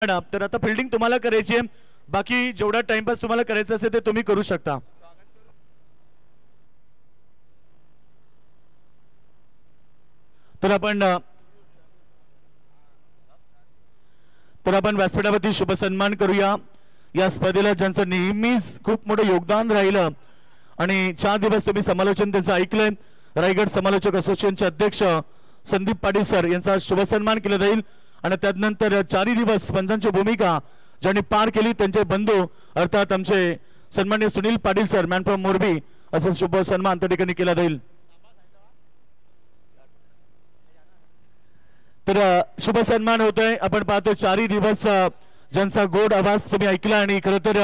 तर आता फिल्डिंग तुम्हाला करायची आहे, बाकी जेवढा टाइमपास तुम्हाला करायचा असेल ते तुम्ही करू शकता। तर आपण व्यासपीठावरती शुभ सन्मान करूया। या स्पर्धेला ज्यांचं नेहमीच खूप मोठं योगदान राहिलं आणि 4 दिवस तुम्ही समालोचन त्यांचं ऐकलंय, रायगड समालोचक असोसिएशनचे अध्यक्ष संदीप पाटील सर यांचा शुभ सन्मान केला जाईल आणि त्यानंतर 4 दिवस पंचांची भूमिका ज्यांनी पार केली त्यांचे बंधू अर्थात आमचे सन्माननीय Sunil Patil sir man from Morbi असा शुभ सन्मान त्या ठिकाणी केला जाईल। तर शुभ सन्मान होतोय। आपण पाहतो 4 दिवस ज्यांचा गोड आवाज तुम्ही ऐकला आणि खरं तर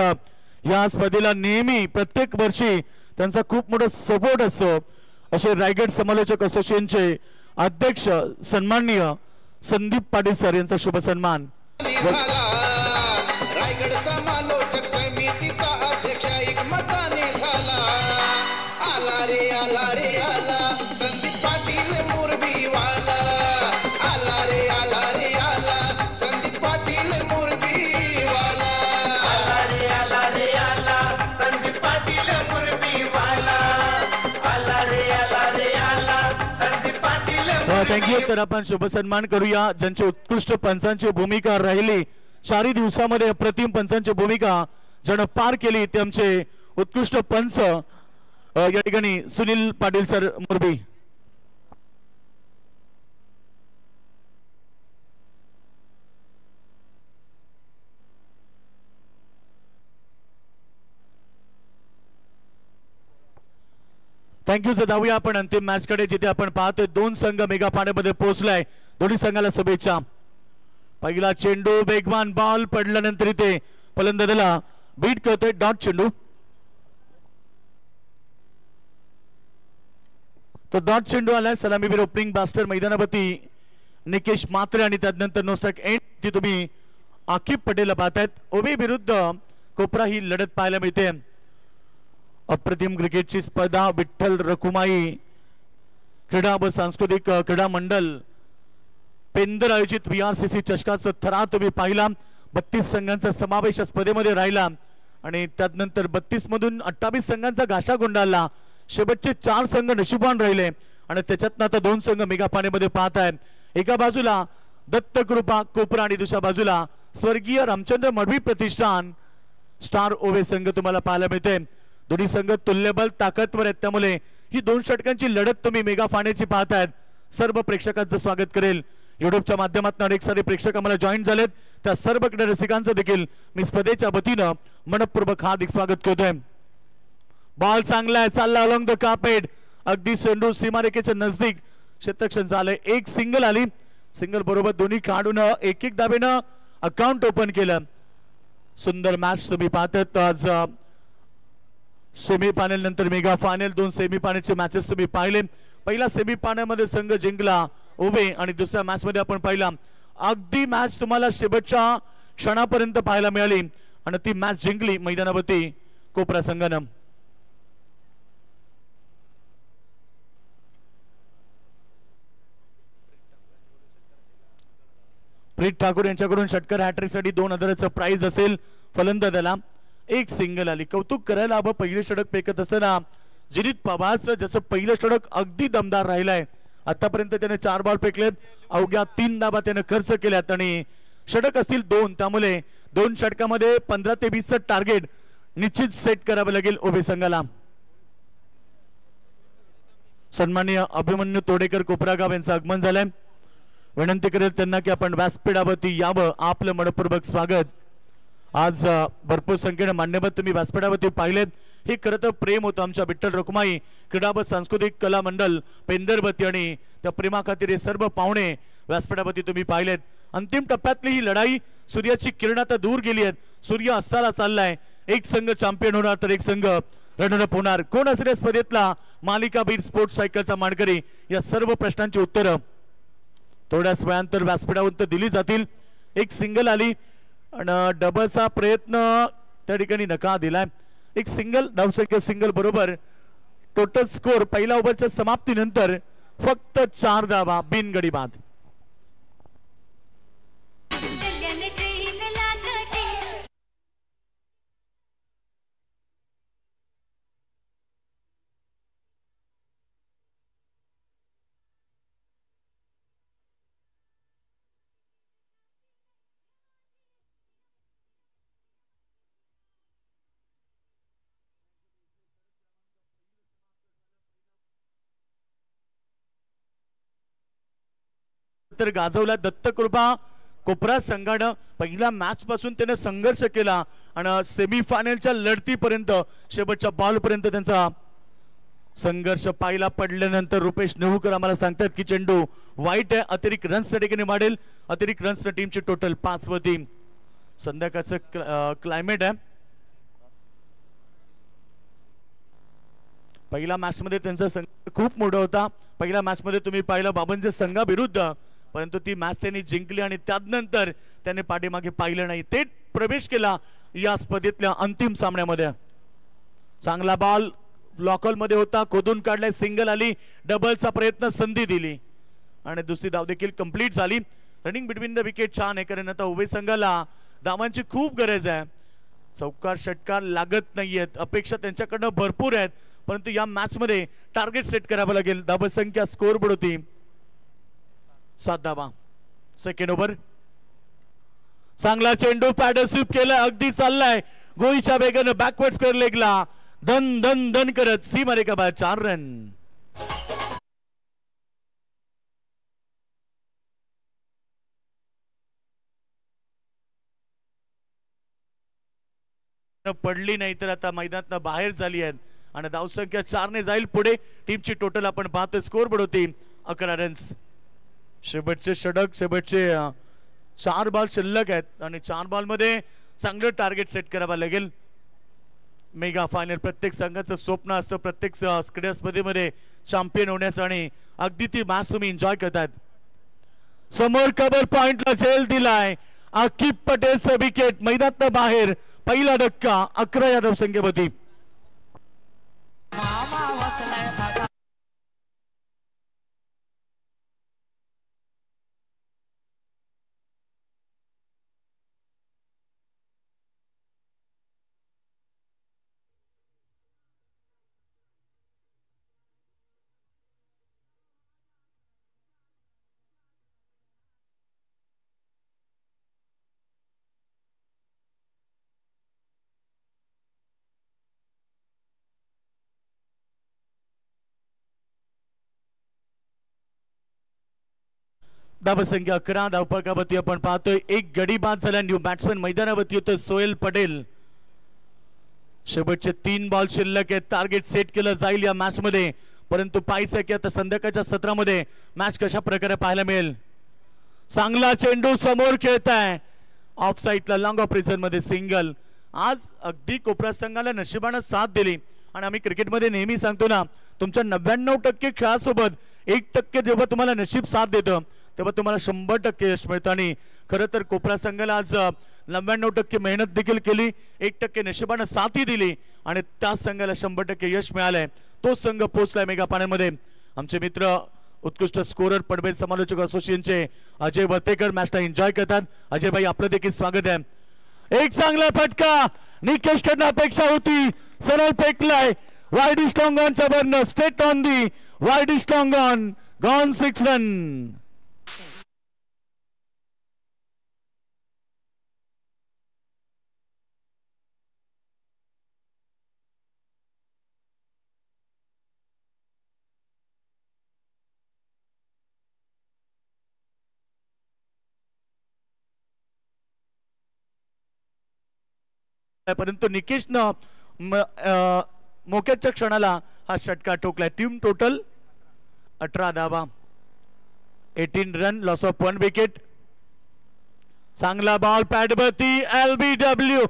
या स्पर्धेला नेहमी प्रत्येक वर्षी त्यांचा खूप मोठा सपोर्ट असतो असे रायगड समालोचक असोसिएशनचे अध्यक्ष सन्माननीय संदीप पाटील सर यांचा शुभ सन्मान। रायगड समालोचक समितीचा अध्यक्ष एकमताने झाला। आला रे आला रे आला संदीप पाटील मोरबी वाला। आला रे आला संदीप पाटील मोरबी वाला। आला रे आला संदीप पाटील मोरबी वाला। आला रे आला संदीप पाटील। थँक्यू। तर आपण शुभ सन्मान करूया ज्यांची उत्कृष्ट पंचांची भूमिका राहिली 4 दिवसामध्ये अप्रतिम पंचांची भूमिका ज्यानं पार केली ते आमचे उत्कृष्ट पंच या ठिकाणी सुनील पाटील सर मोरबी। थँक्यू। तर जाऊया आपण अंतिम मॅच कडे जिथे आपण पाहतोय 2 संघ मेगा फायनलमध्ये पोहोचलाय। दोन्ही संघाला शुभेच्छा। पहिला चेंडू वेगवान बॉल पडल्यानंतर इथे फलंदाजाला बीट करतोय डॉट चेंडू। तो डॉट चेंडू आलाय सलामीवीर ओपनिंग बास्टर मैदानावरती निकेश मात्रे आणि त्यानंतर नोस्टॅक एंड ती तुम्ही आकिब पटेल पाहतायत। ओबी विरुद्ध कोपरा ही लढत पाहायला मिळते। अप्रतिम क्रिकेटची स्पर्धा विठ्ठल रखुमाई क्रीडा व सांस्कृतिक क्रीडा मंडळ पेंदर आयोजित VRCC चषकाचा थरा तुम्ही पाहिला। 32 संघांचा समावेश स्पर्धेमध्ये राहिला आणि त्यानंतर 32 मधून 28 संघांचा घाशा गुंडाळला। शेवटचे 4 संघ नशिबान राहिले आणि त्याच्यात आता 2 संघ मेगा फायनलमध्ये पाहत आहेत। एका बाजूला दत्तकृपा कोपरा आणि दुसऱ्या बाजूला स्वर्गीय रामचंद्र मडवी प्रतिष्ठान स्टार ओवे संघ तुम्हाला पाहायला मिळते। दोन्ही संघ तुल्यबल ताकदवर आहेत, त्यामुळे ही 2 षटकांची लढत तुम्ही मेगा फायनलची पाहतायत। सर्व प्रेक्षकांचं स्वागत करेल। युट्यूबच्या माध्यमातून अनेक सारे प्रेक्षक आम्हाला जॉईन झालेत, त्या सर्व क्रीडा रसिकांचं देखील मी स्पर्धेच्या वतीनं मनपूर्वक हार्दिक स्वागत करतोय। बॉल चांगला आहे, चालला अलॉंग द कार्पेट, अगदी चेंडू सीमारेखेच्या नजदीक क्षेत्ररक्षण झालंय। एक सिंगल आली, सिंगल बरोबर दोन्ही खेळाडून एक धावेनं अकाउंट ओपन केलं। सुंदर मॅच तुम्ही पाहतात। आज सेमी फायनल नंतर मेगा फायनल 2 सेमी फायनलचे मॅचेस तुम्ही पाहिले। पहिला सेमी फायनल मध्ये संघ जिंकला ओबे आणि दुसऱ्या मॅच मध्ये आपण पाहिला अगदी मॅच तुम्हाला शेवटच्या क्षणापर्यंत पाहायला मिळाली आणि ती मॅच जिंकली मैदानावरती कोपरा संघानं। प्रीत ठाकूर यांच्याकडून षटकार हॅट्रिक साठी 2000चं प्राइज असेल फलंदाजाला। एक सिंगल आली, कौतुक करायला हवं। पहिले षटक फेकत असताना जिनीत पवारचं ज्याचं पहिलं षटक अगदी दमदार राहिलाय। आतापर्यंत त्याने 4 बॉल फेकलेत, अवघ्या 3 धावा त्याने खर्च केल्यात आणि षटक असतील 2, त्यामुळे 2 षटकामध्ये 15 ते 20चं टार्गेट निश्चित सेट करावं लागेल ओबे संघाला। सन्माननीय अभिमन्यू तोडेकर कोपरागाव यांचं आगमन झालंय। विनंती करेल त्यांना की आपण व्यासपीठावरती यावं। आपलं मनपूर्वक स्वागत। आज भरपूर संख्येने मान्यवर तुम्ही व्यासपीठावरती पाहिलेत। हे खरं तर प्रेम होतं आमच्या विठ्ठल रखुमाई क्रीडा व सांस्कृतिक कला मंडळ पेंदरवती आणि त्या प्रेमाखातीर हे सर्व पाहुणे व्यासपीठावरती तुम्ही पाहिलेत। अंतिम टप्प्यातली ही लढाई सूर्याची किरण आता दूर गेली आहेत, सूर्य अस्ताला चाललाय। एक संघ चॅम्पियन होणार तर एक संघ रनरअप होणार। कोण असेल या स्पर्धेतला मालिकावीर स्पोर्ट्स सायकलचा मानकरी, या सर्व प्रश्नांची उत्तरं थोड्याच वेळानंतर व्यासपीठावर दिली जातील। एक सिंगल आली आणि डबलचा प्रयत्न त्या ठिकाणी नकार दिलाय। एक सिंगल धावसंख्या सिंगल बरोबर टोटल स्कोर पहिल्या ओव्हरच्या समाप्तीनंतर फक्त 4 धावा बिनगडी बाद। तर गाजवला दत्तकृपा कोपरा संघानं पहिल्या मॅच पासून त्याने संघर्ष केला आणि सेमीफायनलच्या लढतीपर्यंत शेवटच्या बॉल पर्यंत त्यांचा संघर्ष पाहिला पडल्यानंतर रुपेश नेहुकर आम्हाला सांगतात की चेंडू वाईट आहे, अतिरिक्त रन्स ठिकाणी वाढेल. अतिरिक्त रन्स टीमची टोटल 5 होती. संध्याकाळचं क्लायमेट आहे. पहिल्या मॅच मध्ये त्यांचा संघ खूप मोठा होता. पहिल्या मॅच मध्ये तुम्ही पाहिलं बाबांच्या संघाविरुद्ध, परंतु ती मॅच त्यांनी जिंकली आणि त्यानंतर त्याने पाठीमागे पाहिलं नाही. ते प्रवेश केला या स्पर्धेतल्या अंतिम सामन्यामध्ये. चांगला बॉल लॉकल मध्ये होता, खोदून काढलाय, सिंगल आली, डबलचा प्रयत्न, संधी दिली आणि दुसरी धाव देखील कंप्लीट झाली. रनिंग बिटवीन द विकेट छान आहे, कारण आता उभय संघाला धावांची खूप गरज आहे. चौकार षटकार लागत नाहीयेत, अपेक्षा त्यांच्याकडनं भरपूर आहेत, परंतु या मॅच मध्ये टार्गेट सेट करावं लागेल. धावसंख्या स्कोर बोर्ड होती 7 धावा. Second over. चांगला चेंडू पॅडल स्वीप केला, अगदी चाललाय गोळीच्या वेगानं बॅकवर्ड स्क्वेअर लेगला धन धन धन करत सी मारे का बाद 4 रन. पडली नाही तर आता मैदानात बाहेर झाली आहेत आणि धावसंख्या 4 ने जाईल पुढे. टीमची टोटल आपण पाहतोय स्कोर बोर्ड होती 11 रन्स. शेवटचे षटक, शेवटचे 4 बॉल शिल्लक आहेत आणि 4 बॉल मध्ये चांगलं टार्गेट सेट करावं लागेल. मेगा फायनल प्रत्येक संघाचं स्वप्न असतं, प्रत्येक क्रीडा स्पर्धेमध्ये चॅम्पियन होण्याचं, आणि अगदी ती मॅच तुम्ही एन्जॉय करतात. समोर कव्हर पॉइंटला झेल दिलाय आकिब पटेलचं विकेट. मैदानात बाहेर पहिला धक्का 11 या धावसंख्येवरती. धावसंख्या 11 धावफलकावरती आपण पाहतोय. एक गडी बाद झाला. न्यू बॅट्समॅन मैदानावरती होतं सोहेल पटेल. शेवटचे 3 बॉल शिल्लक आहेत. टार्गेट सेट केलं जाईल या मॅच मध्ये, परंतु पाहायचं की आता संध्याकाळच्या सत्रामध्ये मॅच कशा प्रकारे पाहायला मिळेल. चांगला चेंडू समोर खेळताय ऑफ साईडला, लॉंग ऑफ रिझन मध्ये सिंगल. आज अगदी कोपरा संघाला नशिबानं साथ दिली आणि आम्ही क्रिकेटमध्ये नेहमी सांगतो ना, तुमच्या 99% खेळासोबत 1% जेव्हा तुम्हाला नशीब साथ देतं तेव्हा तुम्हाला 100% यश मिळतं. आणि खरं तर कोपरा संघाला आज 99% मेहनत देखील केली, 1% नशिबानं साथही दिली आणि त्याच संघाला 100% यश मिळालंय. तो संघ पोहोचलाय मेगा फायनलमध्ये. आमचे मित्र उत्कृष्ट स्कोरर पडबेल समालोचक असोसिएशनचे अजय वर्तेकर मॅचला एन्जॉय करतात. अजय भाई, आपलं देखील स्वागत आहे. एक चांगला फटका निकेश कडनं अपेक्षा होती, सरळ फेकलाय वाईड स्ट्रॉंग ऑनच्या वरनं, state on the wide strong on, gone 6 run. परंतु निकेशनं मोक्याच्या क्षणाला हा षटकार ठोकलाय. टीम टोटल 18 धावा, 18 रन, लॉस ऑफ 1 विकेट. चांगला बॉल पॅडवरती, LBW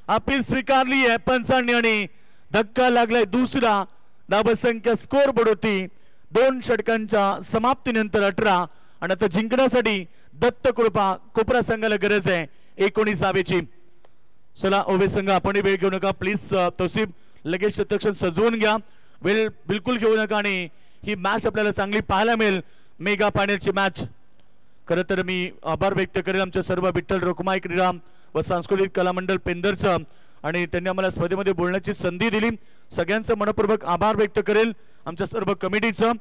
अपील स्वीकारली आहे पंचांनी आणि धक्का लागलाय दुसरा. धावसंख्या स्कोर बोर्ड होती 2 षटकांच्या समाप्तीनंतर 18 आणि आता जिंकण्यासाठी दत्तकृपा कोपरा संघाला गरज आहे 19 धावेची. चला ओबे संघ, आपण वेळ घेऊ नका प्लीज. तौसिफ लगेच शतक्षण सजवून घ्या, वेळ बिलकुल घेऊ नका आणि ही मॅच आपल्याला चांगली पाहायला मिळेल. मेगा फायनलची मॅच. खरं तर मी आभार व्यक्त करेल आमच्या सर्व विठ्ठल रखुमाई क्रीडा व सांस्कृतिक कला मंडळ पेंदरचं, आणि त्यांनी आम्हाला स्पर्धेमध्ये बोलण्याची संधी दिली. सगळ्यांचं मनपूर्वक आभार व्यक्त करेल आमच्या सर्व कमिटीचं.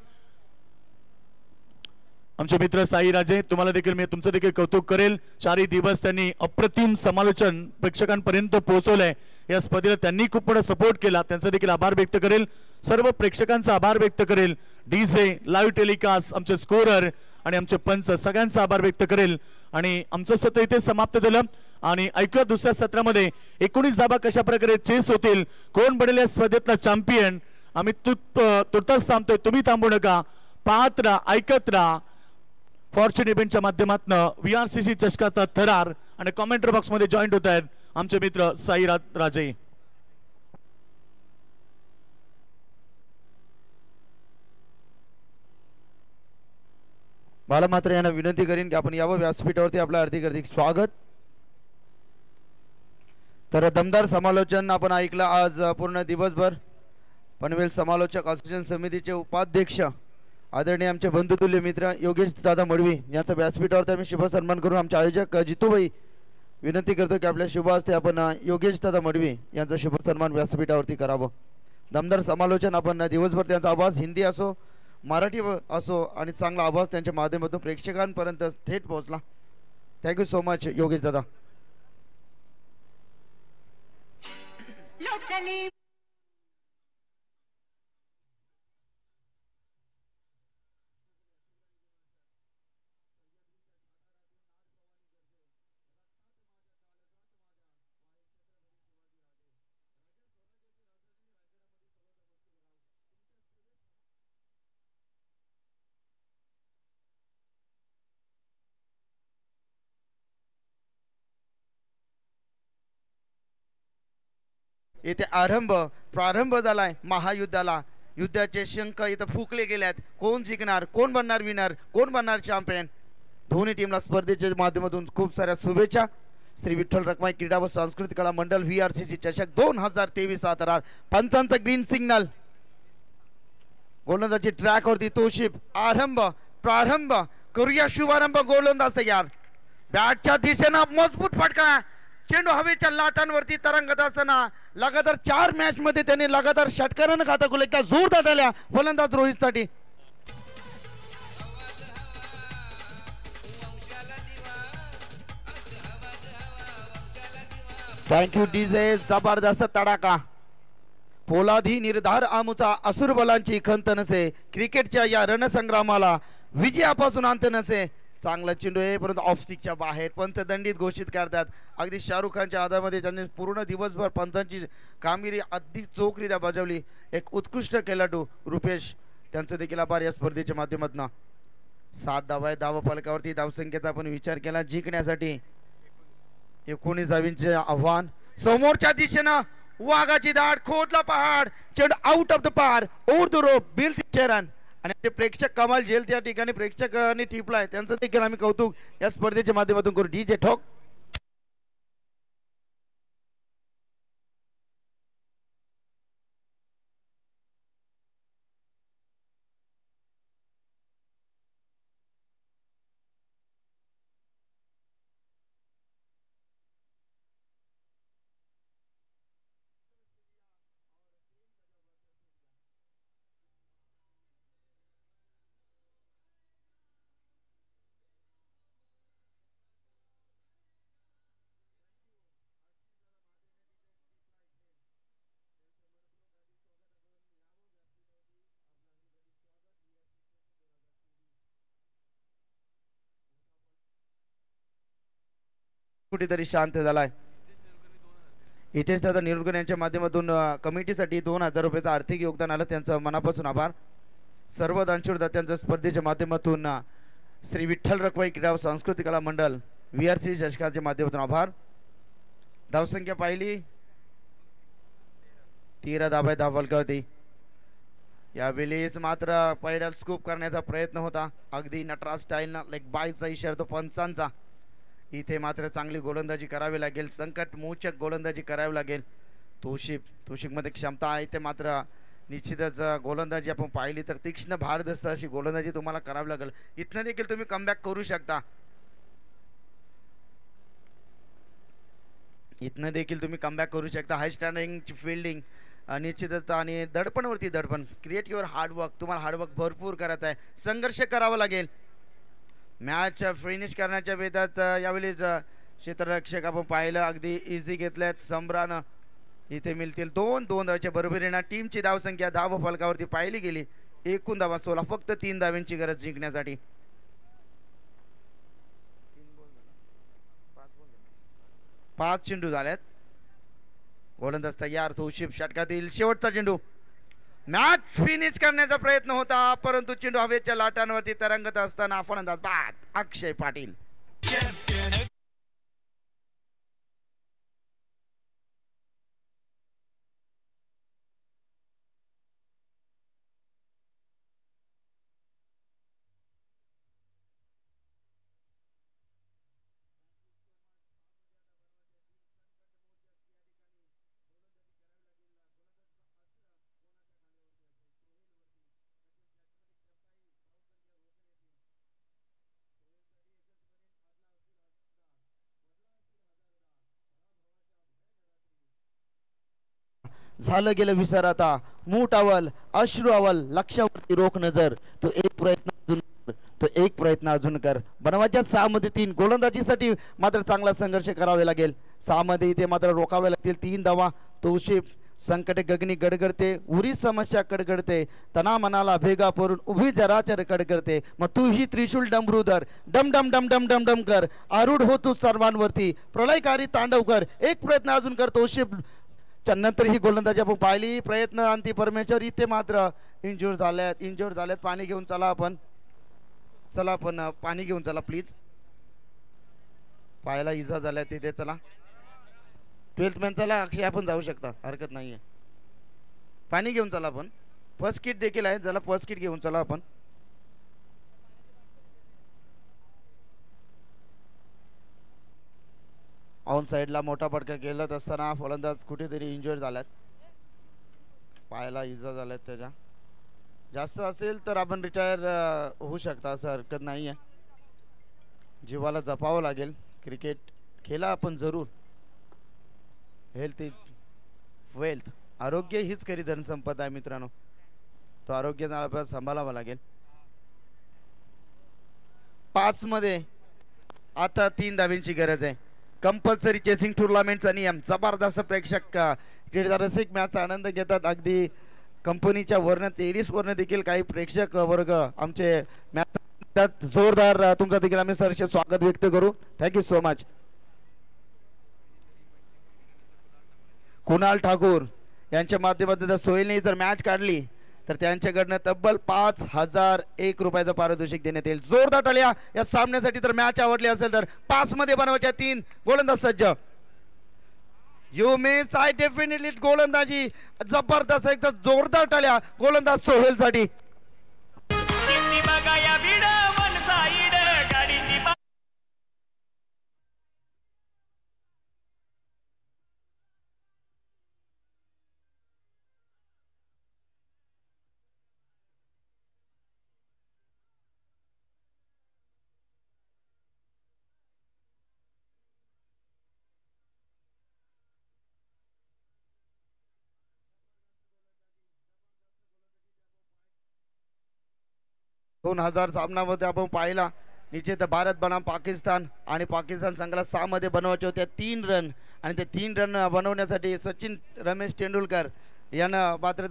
आमचे मित्र साई राजे, तुम्हाला देखील मी तुमचं देखील कौतुक करेल. 4 दिवस त्यांनी अप्रतिम समालोचन प्रेक्षकांपर्यंत पोहोचवलंय. या स्पर्धेला त्यांनी खूप मोठा सपोर्ट केला, त्यांचा देखील आभार व्यक्त करेल. सर्व प्रेक्षकांचा आभार व्यक्त करेल. डीजे, लाईव्ह टेलिकास्ट, आमचे स्कोरर आणि आमचे पंच सगळ्यांचा आभार व्यक्त करेल आणि आमचं सत्र इथे समाप्त झालं आणि ऐकूया दुसऱ्या सत्रामध्ये 19 धाबा कशा प्रकारे चेस होतील, कोण बनेल या स्पर्धेतला चॅम्पियन. आम्ही तुर्तास थांबतोय, तुम्ही थांबू नका, पाहत राहा, ऐकत राहा. फॉर्च्यून इव्हेंटच्या माध्यमातून VRCC चषकाचा थरार आणि कॉमेंटर बॉक्स मध्ये जॉईंट होत आहेत आमचे मित्र साईनाथ राजे. मला मात्र यांना विनंती करीन की आपण यावं व्यासपीठावरती. आपलं हार्दिक स्वागत. तर दमदार समालोचन आपण ऐकलं आज पूर्ण दिवसभर. पनवेल समालोचक असोसिएशन समितीचे उपाध्यक्ष आदरणीय आमचे बंधुतुल्य मित्र योगेश दादा मडवी यांचा व्यासपीठावरती आम्ही शुभ सन्मान करून आमचे आयोजक जितूभाई विनंती करतो की आपल्या शुभ हस्ते आपण योगेश दादा मडवी यांचा शुभ सन्मान व्यासपीठावरती करावं. दमदार समालोचन आपण दिवसभर त्यांचा आवाज हिंदी असो मराठी असो आणि चांगला आवाज त्यांच्या माध्यमातून प्रेक्षकांपर्यंत थेट पोहोचला. थँक्यू सो मच योगेश दादा. येथे प्रारंभ झालाय महायुद्धाला. युद्धाचे शंख इथं फुकले गेल्यात. कोण जिंकणार, कोण बनणार विनर, कोण बनणार चॅम्पियन. दोन्ही टीमला स्पर्धेच्या माध्यमातून खूप साऱ्या शुभेच्छा. श्री विठ्ठल रखमाई क्रीडा व सांस्कृतिक कला मंडळ VRCC चषक 2023 थरार. पंचांचा ग्रीन सिग्नल. गोलंदाजी ट्रॅक वरती तोशिफ. प्रारंभ करूया शुभारंभ. गोलंदाज तयार. बॅटच्या दिशेनं मजबूत फटका. चेंडू हवेच्या लाटांवरती तरंगत असताना लगातार 4 मॅच मध्ये त्यांनी लगातार षटकारानं खाता गोल एकदा जोरदार आल्या फलंदाज रोहितसाठी. Thank you DJ. जबरदस्त तडाका. पोलादी निर्धार आमुचा असुर बलांची खंत नसे. क्रिकेटच्या या रणसंग्रामाला विजयापासून अंत नसे. चांगला चेंडू आहे परंतु ऑफस्टिकच्या बाहेर. पंच दंडित घोषित करतात. अगदी शाहरुख खानच्या आधारामध्ये त्यांनी पूर्ण दिवसभर पंचांची कामगिरी अधिक चोखरित्या बजावली. एक उत्कृष्ट खेळाडू रुपेश त्यांचं देखील आभार या स्पर्धेच्या माध्यमातून. 7 धावा आहे. धावा फलकावरती धावसंख्येचा आपण विचार केला जिंकण्यासाठी 19 धावींचे आव्हान. समोरच्या दिशेनं वाघाची दाट. खोदला पहाड. चेंडू आउट ऑफ द पार. Over the rope. Bill run. आणि ते प्रेक्षक कमाल जेल त्या ठिकाणी प्रेक्षकांनी टिपलाय त्यांचं देखील आम्ही कौतुक या स्पर्धेच्या माध्यमातून करू. डीजे ठोक. कुठेतरी शांत झालाय. इथेच दादा निरुडकर यांच्या माध्यमातून कमिटीसाठी 2000 रुपयाचं आर्थिक योगदान आलं. त्यांचं मनापासून आभार. सर्व दानशूरदात्यांच्या स्पर्धेच्या माध्यमातून श्री विठ्ठल रखमाई क्रीडा व सांस्कृतिक कला मंडळ VRCC चषकाच्या माध्यमातून आभार. धावसंख्या पाहिली 13 धावा धावलकावती. यावेळेस मात्र पहिला स्कूप करण्याचा प्रयत्न होता. अगदी नटराज स्टाईलनं लाईक बायचा इशारा तो पंचांचा. इथे मात्र चांगली गोलंदाजी करावी लागेल. संकट मोचक गोलंदाजी करावी लागेल. तोशिफ मध्ये क्षमता आहे ते मात्र निश्चितच गोलंदाजी आपण पाहिली तर तीक्ष्ण भारदस्त अशी गोलंदाजी तुम्हाला करावी लागेल. इथनं देखील तुम्ही कमबॅक करू शकता. हाय स्टँडिंग फिल्डिंग निश्चितच आणि दडपणवरती दडपण. Create your hard work. तुम्हाला हार्डवर्क भरपूर करायचं आहे. संघर्ष करावा लागेल. मॅच फिनिश करण्याच्या वेळात यावेळी क्षेत्ररक्षक आपण पाहिलं अगदी इझी घेतल्यात. सम्रान इथे मिळतील 2 धावांच्या बरोबरीने. टीमची धावसंख्या धाव फलकावरती पाहिली गेली एकूण धावा 16. फक्त 3 धावांची गरज जिंकण्यासाठी. 5 चेंडू झाल्यात. गोलंदाज तयार. तौशिफ षटकातील शेवटचा चेंडू. मॅच फिनिश करण्याचा प्रयत्न होता परंतु चेंडू हवेच्या लाटांवरती तरंगत असताना फलंदाज बाद अक्षय पाटील. झालं गेलं विसर आता. मूठ अवल, अश्रू अवल, लक्षावरती रोख नजर. तो एक प्रयत्न अजून कर. बनवाच्या 6 मध्ये 3. गोलंदाजीसाठी मात्र चांगला संघर्ष करावे लागेल. 6 मध्ये इथे मात्र रोखावे लागतील 3 धावा. तौशिफ संकटे गगनी गडगडते, उरी समस्या कडकडते, तना मनाला भेगा परून उभी जराचर कडकडते. मग तू ही त्रिशूल डमरूधर, डम डम डम डम डम डम कर. आरूढ हो तू सर्वांवरती, प्रलयकारी तांडव कर. एक प्रयत्न अजून कर. तौशिफ नंतर ही गोलंदाजी आपण पाहिली. प्रयत्न अंती परमेश्वर इथे मात्र इंजुर झाल्यात. पाणी घेऊन चला आपण. पाणी घेऊन चला प्लीज. पायाला इजा झाल्या तिथे. चला 12th मॅन चला. अक्षय आपण जाऊ शकता, हरकत नाहीये. पाणी घेऊन चला आपण. फर्स्ट किट देखील आहे, जरा फर्स्ट किट घेऊन चला आपण. ऑन साइडला मोठा फटका गेलत असताना फलंदाज कुठेतरी इंजुर्ड झाल्यात. पायाला इजा झाल्यात त्याच्या. जास्त असेल तर आपण रिटायर होऊ शकता, असं हरकत नाही आहे. जीवाला जपावं लागेल. क्रिकेट खेळा आपण जरूर. Health is wealth. आरोग्य हीच खरी धन संपदा आहे मित्रांनो. तो आरोग्य आपल्याला सांभाळावं लागेल. 5 मध्ये आता 3 धाब्यांची गरज आहे. कंपल्सरी चेसिंग टुर्नामेंटचा नियम. जबरदस्त प्रेक्षक रसिक मॅचचा आनंद घेतात. अगदी कंपनीच्या वरनं टेरिस वरनं देखील काही प्रेक्षक वर्ग आमचे मॅच जोरदार तुमचा देखील आम्ही सहर्ष स्वागत व्यक्त करू. Thank you so much. Kunal Thakur यांच्या माध्यमातून जर सोहेलने जर मॅच काढली तर त्यांच्याकडनं तब्बल 5001 रुपयाचं पारितोषिक देण्यात येईल. जोरदार टाळ्या या सामन्यासाठी. तर मॅच आवडली असेल तर 5 मध्ये बनवायच्या 3 गोलंदाज सज्ज. You miss I definitely. गोलंदाजी जबरदस्त. एकदम जोरदार टाळ्या गोलंदाज सोहेल साठी. सामन्यामध्ये आपण पाहिला निश्चित भारत बनाम पाकिस्तान आणि पाकिस्तान संघाला 6 मध्ये बनवायचे होते 3 रन. आणि ते 3 रन बनवण्यासाठी सचिन रमेश तेंडुलकर यांना मात्र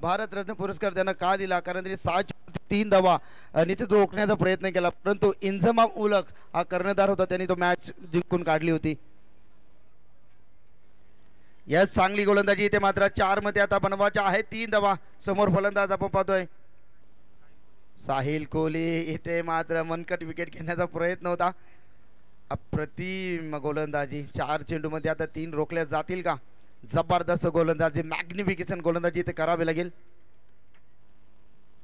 भारतरत्न पुरस्कार त्यांना का दिला, कारण त्यांनी 3 धावा निश्चित रोखण्याचा प्रयत्न केला. परंतु इंझमाम उलक हा कर्णधार होता, त्यांनी तो मॅच जिंकून काढली होती. यस चांगली गोलंदाजी इथे मात्र 4 मध्ये आता बनवायच्या आहे 3 धावा. समोर फलंदाज आपण पाहतोय साहिल कोहली. इथे मात्र मनकट विकेट घेण्याचा प्रयत्न होता. अप्रतिम गोलंदाजी. 4 चेंडू मध्ये आता 3 रोखल्या जातील का? जबरदस्त गोलंदाजी, मॅग्निफिकेशन गोलंदाजी इथे करावी लागेल.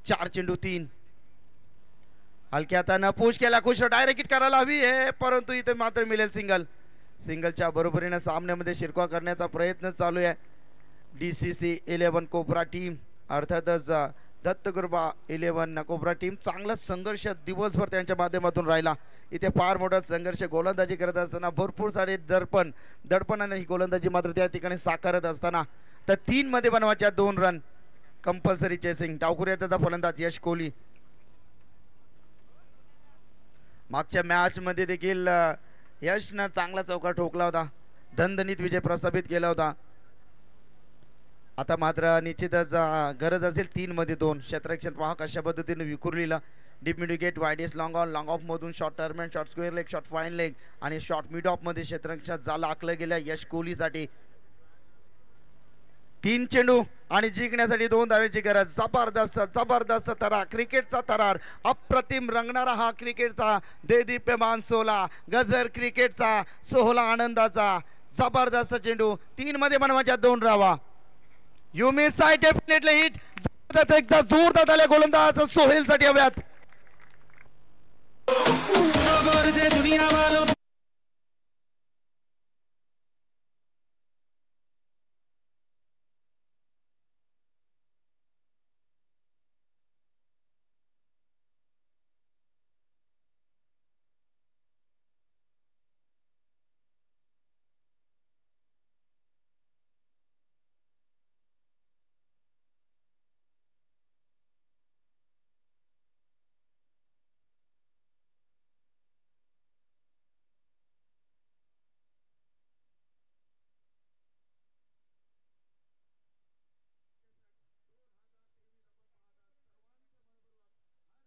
4 चेंडू 3. हलक्या हातानं पुश केला. खुश डायरेक्ट हिट करायला हवी आहे परंतु इथे मात्र मिळेल सिंगल. सिंगलच्या बरोबरीने सामन्यामध्ये शिरकाव करण्याचा प्रयत्न चालू आहे DCC 11 कोबरा टीम, अर्थातच दत्तगुरुबा 11 कोबरा टीम. चांगला संघर्ष दिवसभर त्यांच्या माध्यमातून राहिला. इथे फार मोठा संघर्ष गोलंदाजी करत असताना भरपूर सारे दडपणाने ही गोलंदाजी मात्र त्या ठिकाणी साकारत असताना तर 3 मध्ये बनवायच्या 2 रन. Compulsory chasing. डावखुऱ्याचा फलंदाज यश कोहली. मागच्या मॅच मध्ये देखील यशनं चांगला चौकार ठोकला होता, दणदणीत विजय प्रस्थापित केला होता. आता मात्र निश्चितच गरज असेल 3 मध्ये 2. क्षेत्ररक्षण पहा कशा पद्धतीने विखुरलेला deep mid wicket, widest long off मधून short turn, short square leg, short fine leg आणि शॉर्ट मिड ऑफ मध्ये क्षेत्ररक्षणात जाल आखलं गेलं यश कोहलीसाठी. 3 चेंडू आणि जिंकण्यासाठी 2 धावेची गरज. जबरदस्त जबरदस्त थरार, क्रिकेटचा थरार, अप्रतिम रंगणारा हा क्रिकेटचा देदीप्यमान सोहळा, गजर क्रिकेटचा सोहळा आनंदाचा. जबरदस्त चेंडू 3 मध्ये बनवायच्या 2 रावा. You miss I definitely hit. एकदा जोरदार आले गोलंदाज सोहेल साठी हव्यात.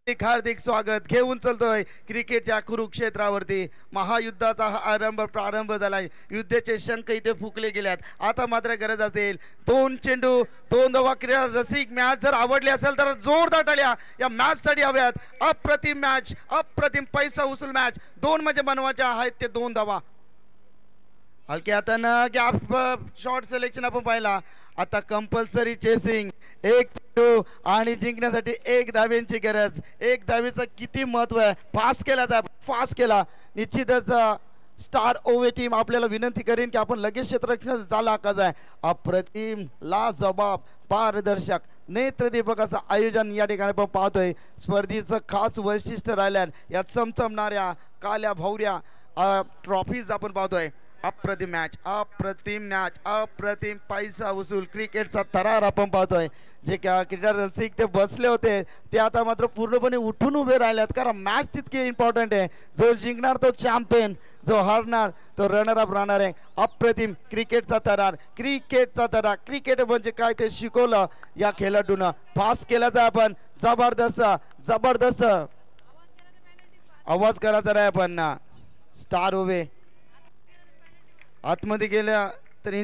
हार्दिक स्वागत घेऊन चलतोय क्रिकेटच्या कुरुक्षेत्रावरती. महायुद्धाचा हा प्रारंभ झालाय. युद्धाचे शंख इथे फुकले गेल्यात. आता मात्र गरज असेल 2 चेंडू 2 धावा. क्रीडा रसिक मॅच जर आवडली असेल तर जोरदार टाळ्या या मॅच साठी हव्यात. अप्रतिम मॅच, अप्रतिम पैसा वसूल मॅच. 2 म्हणजे बनवायच्या आहेत ते 2 धावा. हलके हातानं गॅप शॉर्ट सिलेक्शन आपण पाहिला. आता कंपल्सरी चेसिंग. 1 चेंडू आणि जिंकण्यासाठी 1 धावेची गरज. 1 धावेचं किती महत्व आहे. फास्ट केला जाय, फास्ट केला. निश्चितच स्टार ओवे टीम आपल्याला विनंती करेन की आपण लगेच क्षेत्ररक्षण झाला का जाय. अप्रतिम, लाजबाब, पारदर्शक, नेत्रदीपक असं आयोजन या ठिकाणी आपण पाहतोय. स्पर्धेचं खास वैशिष्ट्य राहिल्यान या चमचमणाऱ्या काल्या भवऱ्या ट्रॉफीज आपण पाहतोय. अप्रतिम मॅच, अप्रतिम मॅच, अप्रतिम पैसा वसूल क्रिकेटचा थरार आपण पाहतोय. जे क्रीडा रसिक ते बसले होते ते आता मात्र पूर्णपणे उठून उभे राहिलेत, कारण मॅच तितकी इम्पॉर्टंट आहे. जो जिंकणार तो चॅम्पियन, जो हारणार तो रनर अप राहणार आहे. अप्रतिम क्रिकेटचा थरार, क्रिकेटचा थरार. क्रिकेट म्हणजे काय ते शिकवलं या खेळाडूनं. फास्ट केला जाय आपण. जबरदस्त जबरदस्त आवाज करायचा आहे आपण. स्टार ओवे आतमध्ये गेल्या तरी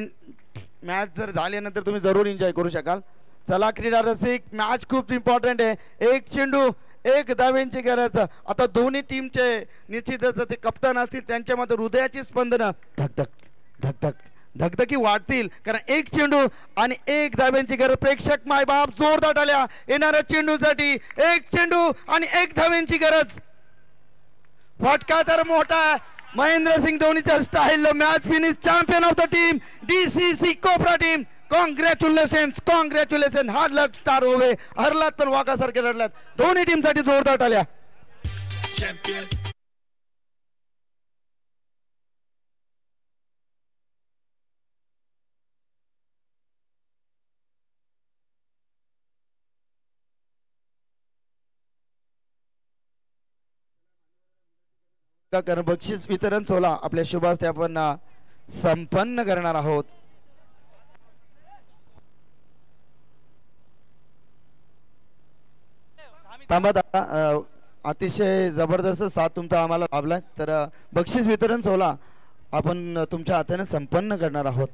मॅच जर झाल्यानंतर तुम्ही जरूर एन्जॉय करू शकाल. चला क्रीडा रसिक, मॅच खूप इम्पॉर्टंट आहे. 1 चेंडू 1 धावेची गरज. आता दोन्ही टीमचे निश्चितच ते कप्तान असतील त्यांच्यामध्ये हृदयाची स्पंदनं धकधक धकधक धकधकी वाढतील, कारण 1 चेंडू आणि 1 धावेची गरज. प्रेक्षक मायबाप जोरदार टाळ्या येणाऱ्या चेंडूसाठी. 1 चेंडू आणि 1 धावेची गरज. फटका तर मोठा. महेंद्रसिंग धोनीच्या style match finish. Champion of the team DCC कोपरा टीम. Congratulations, congratulation. हार्ड लक स्टार ओवे. हरलात पण वाघासारखे लढलात. दोन्ही टीम साठी जोरदार टाळ्या. बक्षीस वितरण सोहळा आपल्या शुभ हस्ते आपण संपन्न करणार आहोत. थांबा, अतिशय जबरदस्त साथ तुमचा आम्हाला लाभलाय. तर बक्षीस वितरण सोहळा आपण तुमच्या हाताने संपन्न करणार आहोत.